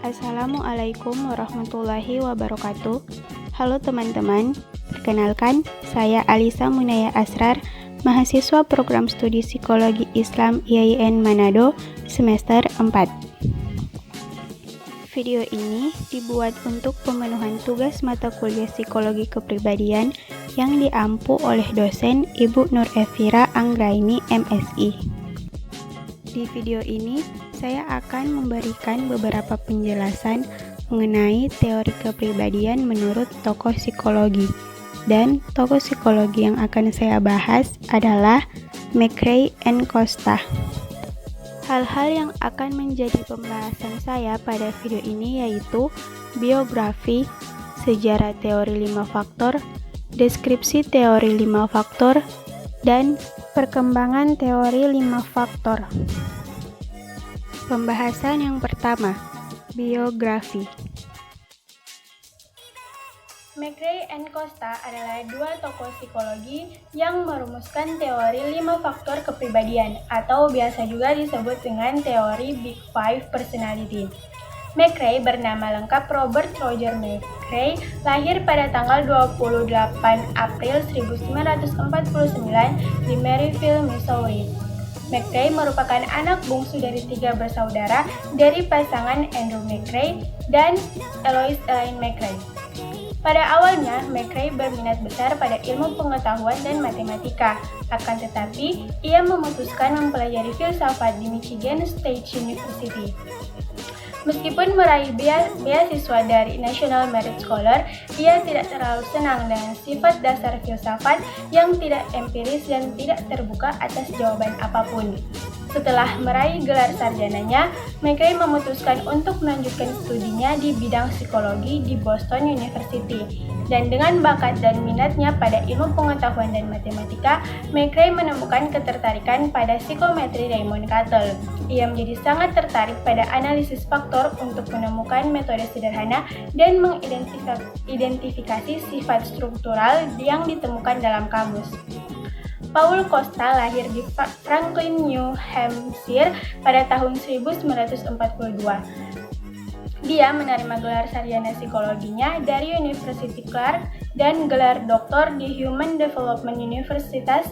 Assalamualaikum warahmatullahi wabarakatuh. Halo teman-teman, perkenalkan saya Alisa Munaya Asrar, mahasiswa program studi Psikologi Islam IAIN Manado semester 4. Video ini dibuat untuk pemenuhan tugas mata kuliah Psikologi Kepribadian yang diampu oleh dosen Ibu Nur Evira Anggraini MSI. Di video ini, saya akan memberikan beberapa penjelasan mengenai teori kepribadian menurut tokoh psikologi. Dan tokoh psikologi yang akan saya bahas adalah McCrae and Costa. Hal-hal yang akan menjadi pembahasan saya pada video ini yaitu biografi, sejarah teori 5 faktor, deskripsi teori 5 faktor, dan perkembangan teori 5 faktor. Pembahasan yang pertama, biografi. McCrae and Costa adalah dua tokoh psikologi yang merumuskan teori 5 faktor kepribadian atau biasa juga disebut dengan teori Big Five Personality. McCrae bernama lengkap Robert Roger McCrae, lahir pada tanggal 28 April 1949 di Maryville, Missouri. McCrae merupakan anak bungsu dari 3 bersaudara dari pasangan Andrew McCrae dan Eloise Elaine McCrae. Pada awalnya, McCrae berminat besar pada ilmu pengetahuan dan matematika, akan tetapi ia memutuskan mempelajari filsafat di Michigan State University. Meskipun meraih beasiswa dari National Merit Scholar, ia tidak terlalu senang dengan sifat dasar filsafat yang tidak empiris dan tidak terbuka atas jawaban apapun. Setelah meraih gelar sarjananya, McCrae memutuskan untuk melanjutkan studinya di bidang psikologi di Boston University. Dan dengan bakat dan minatnya pada ilmu pengetahuan dan matematika, McCrae menemukan ketertarikan pada psikometri Raymond Cattell. Ia menjadi sangat tertarik pada analisis faktor untuk menemukan metode sederhana dan mengidentifikasi sifat struktural yang ditemukan dalam kamus. Paul Costa lahir di Franklin, New Hampshire pada tahun 1942. Dia menerima gelar sarjana psikologinya dari University Clark dan gelar doktor di Human Development Universitas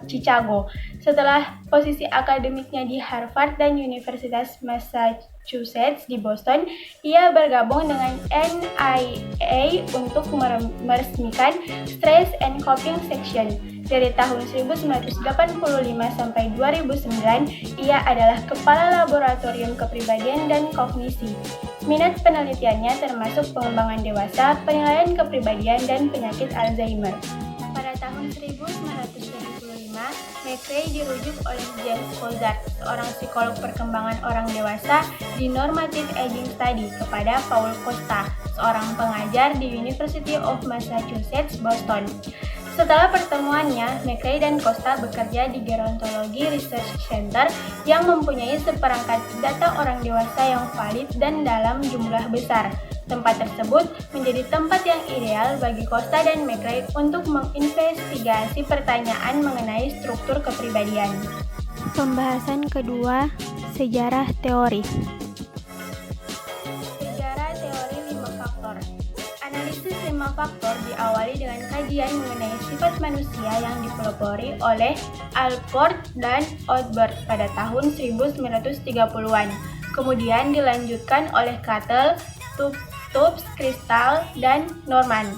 Chicago. Setelah posisi akademiknya di Harvard dan Universitas Massachusetts di Boston, ia bergabung dengan NIA untuk meresmikan Stress and Coping Section. Dari tahun 1985 sampai 2009, ia adalah Kepala Laboratorium Kepribadian dan Kognisi. Minat penelitiannya termasuk pengembangan dewasa, penilaian kepribadian, dan penyakit Alzheimer. Pada tahun 1975, McCrae dirujuk oleh James Coulthard, seorang psikolog perkembangan orang dewasa di Normative Aging Study, kepada Paul Costa, seorang pengajar di University of Massachusetts, Boston. Setelah pertemuannya, McCrae dan Costa bekerja di Gerontology Research Center yang mempunyai seperangkat data orang dewasa yang valid dan dalam jumlah besar. Tempat tersebut menjadi tempat yang ideal bagi Costa dan McCrae untuk menginvestigasi pertanyaan mengenai struktur kepribadian. Pembahasan kedua, sejarah teori. Sejarah teori 5 faktor. Analisis 5 faktor diawali dengan kajian mengenai sifat manusia yang dipelopori oleh Alport dan Oudbert pada tahun 1930-an. Kemudian dilanjutkan oleh Cattell, Tubbs, Crystal, dan Norman.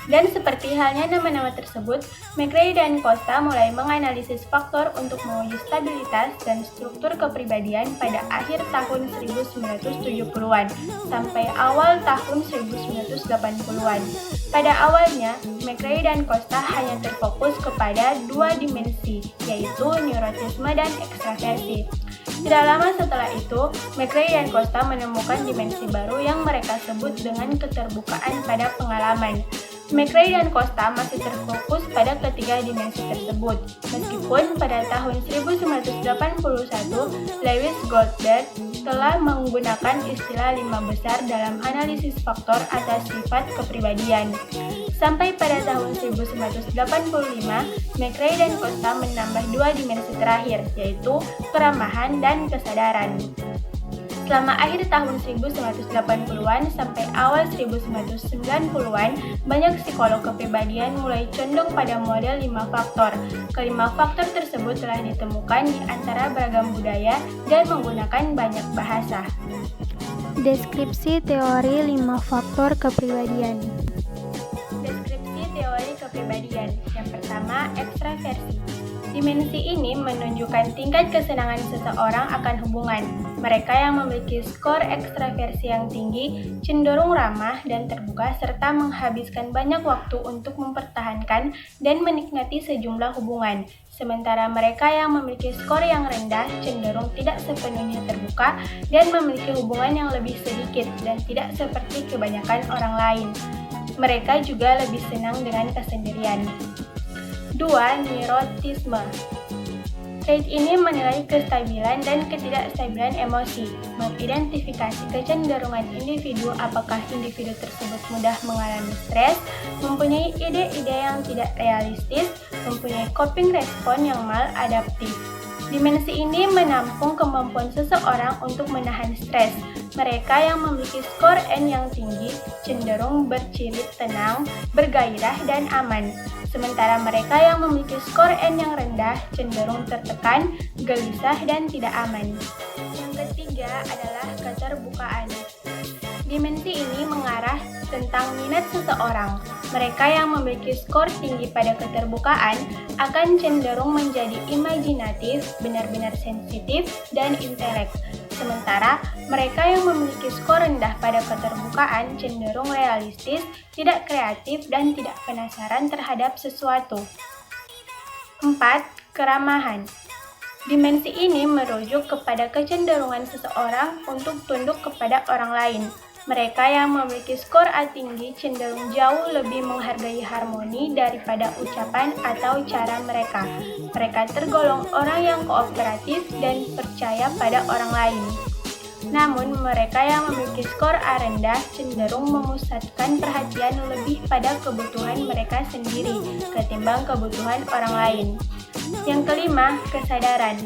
Dan seperti halnya nama-nama tersebut, McCrae dan Costa mulai menganalisis faktor untuk menguji stabilitas dan struktur kepribadian pada akhir tahun 1970-an sampai awal tahun 1980-an. Pada awalnya, McCrae dan Costa hanya terfokus kepada 2 dimensi, yaitu neurotisme dan ekstraversi. Tidak lama setelah itu, McCrae dan Costa menemukan dimensi baru yang mereka sebut dengan keterbukaan pada pengalaman. McCrae dan Costa masih terfokus pada ketiga dimensi tersebut, meskipun pada tahun 1981, Lewis Goldberg telah menggunakan istilah 5 besar dalam analisis faktor atas sifat kepribadian. Sampai pada tahun 1985, McCrae dan Costa menambah 2 dimensi terakhir, yaitu keramahan dan kesadaran. Selama akhir tahun 1980-an sampai awal 1990-an, banyak psikolog kepribadian mulai condong pada model 5 faktor. Kelima faktor tersebut telah ditemukan di antara beragam budaya dan menggunakan banyak bahasa. Deskripsi teori 5 faktor kepribadian. Deskripsi teori kepribadian. Yang pertama, ekstraversi. Dimensi ini menunjukkan tingkat kesenangan seseorang akan hubungan. Mereka yang memiliki skor ekstraversi yang tinggi cenderung ramah dan terbuka serta menghabiskan banyak waktu untuk mempertahankan dan menikmati sejumlah hubungan. Sementara mereka yang memiliki skor yang rendah cenderung tidak sepenuhnya terbuka dan memiliki hubungan yang lebih sedikit dan tidak seperti kebanyakan orang lain. Mereka juga lebih senang dengan kesendirian. 2. Neurotisme. Trait ini menilai kestabilan dan ketidakstabilan emosi, mengidentifikasi kecenderungan individu apakah individu tersebut mudah mengalami stres, mempunyai ide-ide yang tidak realistis, mempunyai coping respon yang maladaptif. Dimensi ini menampung kemampuan seseorang untuk menahan stres. Mereka yang memiliki skor N yang tinggi cenderung berciri tenang, bergairah, dan aman. Sementara mereka yang memiliki skor N yang rendah cenderung tertekan, gelisah, dan tidak aman. Yang ketiga adalah keterbukaan. Dimensi ini mengarah tentang minat seseorang. Mereka yang memiliki skor tinggi pada keterbukaan akan cenderung menjadi imajinatif, benar-benar sensitif, dan intelek. Sementara mereka yang memiliki skor rendah pada keterbukaan cenderung realistis, tidak kreatif, dan tidak penasaran terhadap sesuatu. 4. Keramahan. Dimensi ini merujuk kepada kecenderungan seseorang untuk tunduk kepada orang lain. Mereka yang memiliki skor A tinggi cenderung jauh lebih menghargai harmoni daripada ucapan atau cara mereka. Mereka tergolong orang yang kooperatif dan percaya pada orang lain. Namun, mereka yang memiliki skor A rendah cenderung memusatkan perhatian lebih pada kebutuhan mereka sendiri ketimbang kebutuhan orang lain. Yang kelima, kesadaran.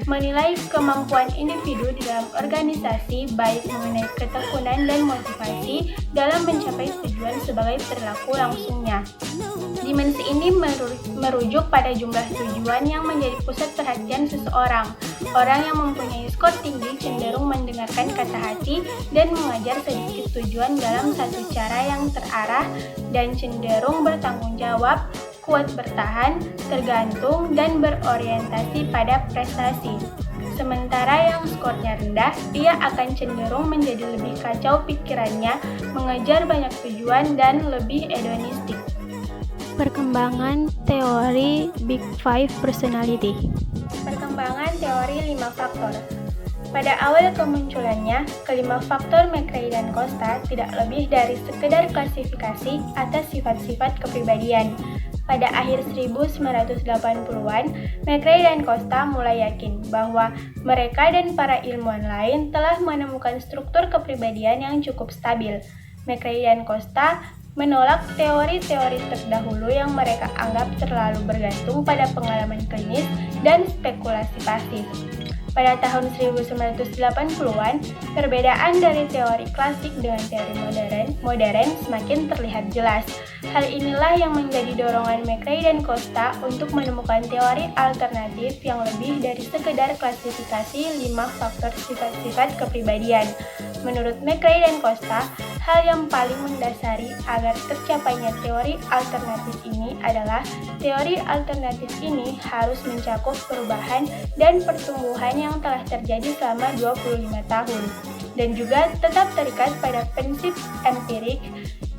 Menilai kemampuan individu di dalam organisasi baik mengenai ketekunan dan motivasi dalam mencapai tujuan sebagai perilaku langsungnya. Dimensi ini merujuk pada jumlah tujuan yang menjadi pusat perhatian seseorang. Orang yang mempunyai skor tinggi cenderung mendengarkan kata hati dan mengajar sedikit tujuan dalam satu cara yang terarah dan cenderung bertanggung jawab, kuat bertahan, tergantung, dan berorientasi pada prestasi. Sementara yang skornya rendah, ia akan cenderung menjadi lebih kacau pikirannya, mengejar banyak tujuan, dan lebih hedonistik. Perkembangan teori Big Five Personality. Perkembangan teori 5 faktor. Pada awal kemunculannya, kelima faktor McRae dan Costa tidak lebih dari sekedar klasifikasi atas sifat-sifat kepribadian. Pada akhir 1980-an, McRae dan Costa mulai yakin bahwa mereka dan para ilmuwan lain telah menemukan struktur kepribadian yang cukup stabil. McRae dan Costa menolak teori-teori terdahulu yang mereka anggap terlalu bergantung pada pengalaman klinis dan spekulasi pasif. Pada tahun 1980-an, perbedaan dari teori klasik dengan teori modern semakin terlihat jelas. Hal inilah yang menjadi dorongan McRae dan Costa untuk menemukan teori alternatif yang lebih dari sekedar klasifikasi 5 faktor sifat-sifat kepribadian. Menurut McRae dan Costa, hal yang paling mendasari agar tercapainya teori alternatif ini adalah teori alternatif ini harus mencakup perubahan dan pertumbuhan yang telah terjadi selama 25 tahun dan juga tetap terikat pada prinsip empirik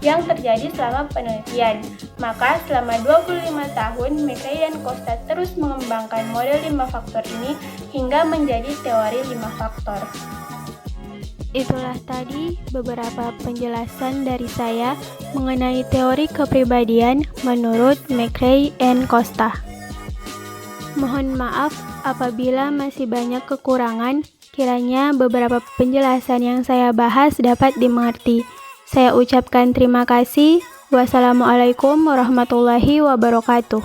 yang terjadi selama penelitian. Maka selama 25 tahun, McRae dan Costa terus mengembangkan model 5 faktor ini hingga menjadi teori 5 faktor. Itulah tadi beberapa penjelasan dari saya mengenai teori kepribadian menurut McRae and Costa. Mohon maaf apabila masih banyak kekurangan, kiranya beberapa penjelasan yang saya bahas dapat dimengerti. Saya ucapkan terima kasih. Wassalamualaikum warahmatullahi wabarakatuh.